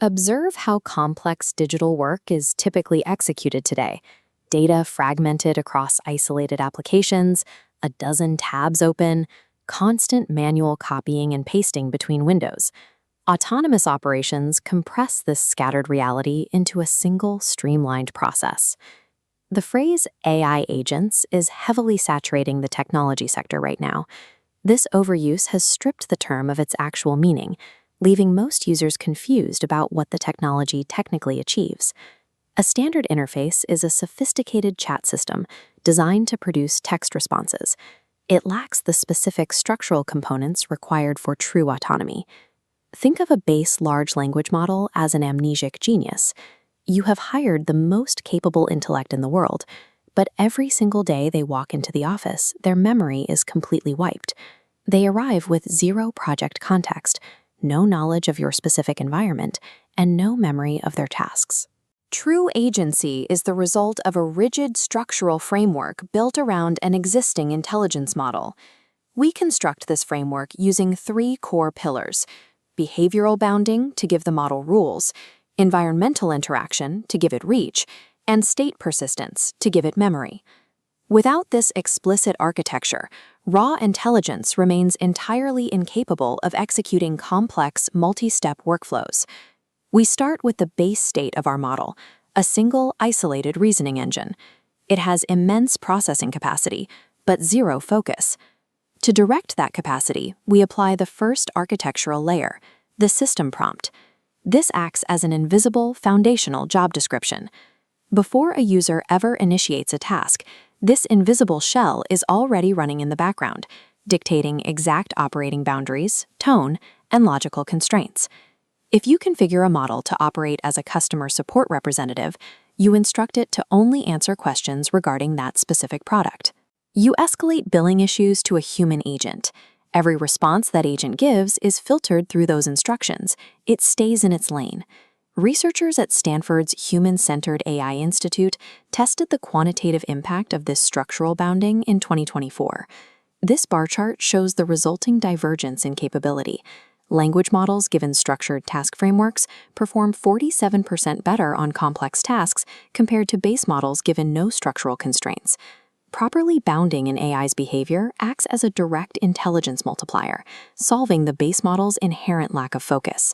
Observe how complex digital work is typically executed today. Data fragmented across isolated applications, a dozen tabs open, constant manual copying and pasting between windows. Autonomous operations compress this scattered reality into a single, streamlined process. The phrase AI agents is heavily saturating the technology sector right now. This overuse has stripped the term of its actual meaning, leaving most users confused about what the technology technically achieves. A standard interface is a sophisticated chat system designed to produce text responses. It lacks the specific structural components required for true autonomy. Think of a base large language model as an amnesic genius. You have hired the most capable intellect in the world, but every single day they walk into the office, their memory is completely wiped. They arrive with zero project context, no knowledge of your specific environment, and no memory of their tasks. True agency is the result of a rigid structural framework built around an existing intelligence model. We construct this framework using three core pillars: behavioral bounding to give the model rules, environmental interaction to give it reach, and state persistence to give it memory. Without this explicit architecture, raw intelligence remains entirely incapable of executing complex, multi-step workflows. We start with the base state of our model, a single, isolated reasoning engine. It has immense processing capacity, but zero focus. To direct that capacity, we apply the first architectural layer, the system prompt. This acts as an invisible, foundational job description. Before a user ever initiates a task, this invisible shell is already running in the background, dictating exact operating boundaries, tone, and logical constraints. If you configure a model to operate as a customer support representative, you instruct it to only answer questions regarding that specific product. You escalate billing issues to a human agent. Every response that agent gives is filtered through those instructions. It stays in its lane. Researchers at Stanford's Human-Centered AI Institute tested the quantitative impact of this structural bounding in 2024. This bar chart shows the resulting divergence in capability. Language models given structured task frameworks perform 47% better on complex tasks compared to base models given no structural constraints. Properly bounding an AI's behavior acts as a direct intelligence multiplier, solving the base model's inherent lack of focus.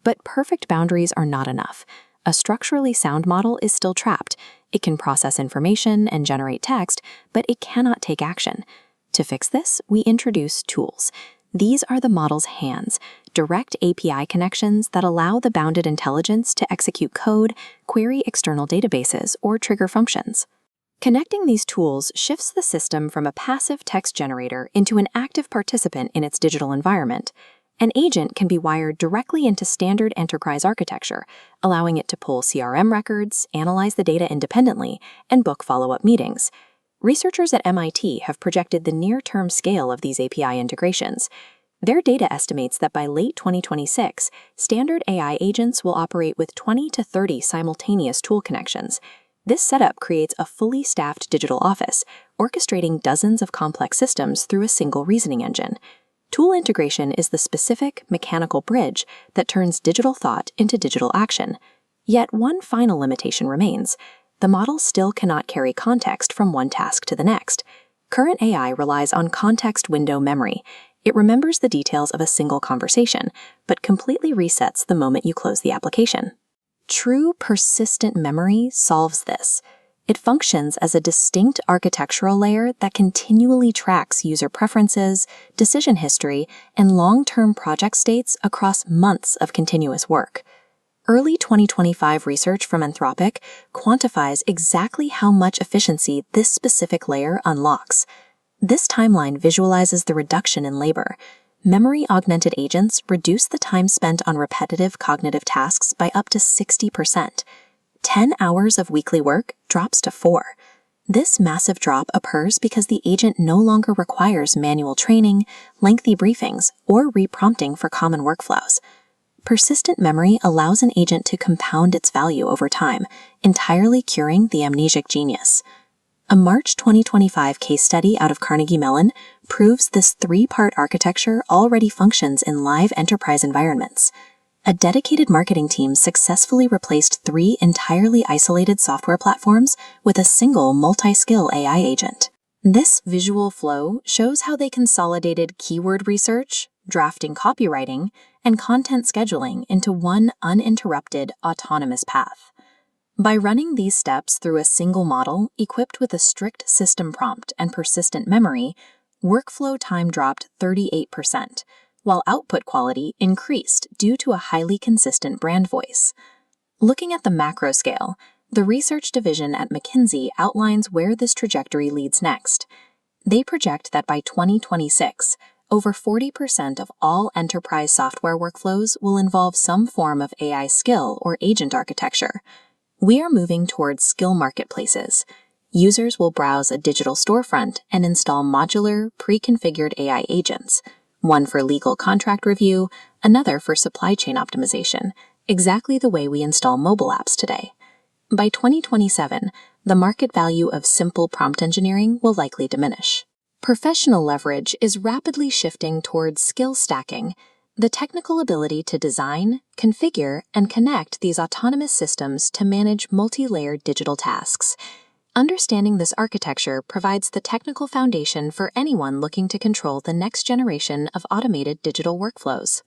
But perfect boundaries are not enough. A structurally sound model is still trapped. It can process information and generate text, but it cannot take action. To fix this, we introduce tools. These are the model's hands, direct API connections that allow the bounded intelligence to execute code, query external databases, or trigger functions. Connecting these tools shifts the system from a passive text generator into an active participant in its digital environment. An agent can be wired directly into standard enterprise architecture, allowing it to pull CRM records, analyze the data independently, and book follow-up meetings. Researchers at MIT have projected the near-term scale of these API integrations. Their data estimates that by late 2026, standard AI agents will operate with 20 to 30 simultaneous tool connections. This setup creates a fully staffed digital office, orchestrating dozens of complex systems through a single reasoning engine. Tool integration is the specific, mechanical bridge that turns digital thought into digital action. Yet one final limitation remains. The model still cannot carry context from one task to the next. Current AI relies on context window memory. It remembers the details of a single conversation, but completely resets the moment you close the application. True persistent memory solves this. It functions as a distinct architectural layer that continually tracks user preferences, decision history, and long-term project states across months of continuous work. Early 2025 research from Anthropic quantifies exactly how much efficiency this specific layer unlocks. This timeline visualizes the reduction in labor. Memory-augmented agents reduce the time spent on repetitive cognitive tasks by up to 60%. 10 hours of weekly work drops to 4. This massive drop occurs because the agent no longer requires manual training, lengthy briefings, or reprompting for common workflows. Persistent memory allows an agent to compound its value over time, entirely curing the amnesic genius. A March 2025 case study out of Carnegie Mellon proves this three-part architecture already functions in live enterprise environments. a dedicated marketing team successfully replaced 3 entirely isolated software platforms with a single multi-skill AI agent. This visual flow shows how they consolidated keyword research, drafting copywriting, and content scheduling into one uninterrupted, autonomous path. By running these steps through a single model equipped with a strict system prompt and persistent memory, workflow time dropped 38%, while output quality increased due to a highly consistent brand voice. Looking at the macro scale, the research division at McKinsey outlines where this trajectory leads next. They project that by 2026, over 40% of all enterprise software workflows will involve some form of AI skill or agent architecture. We are moving towards skill marketplaces. Users will browse a digital storefront and install modular, pre-configured AI agents, one for legal contract review, another for supply chain optimization, exactly the way we install mobile apps today. By 2027, the market value of simple prompt engineering will likely diminish. Professional leverage is rapidly shifting towards skill stacking, the technical ability to design, configure, and connect these autonomous systems to manage multi-layered digital tasks. Understanding this architecture provides the technical foundation for anyone looking to control the next generation of automated digital workflows.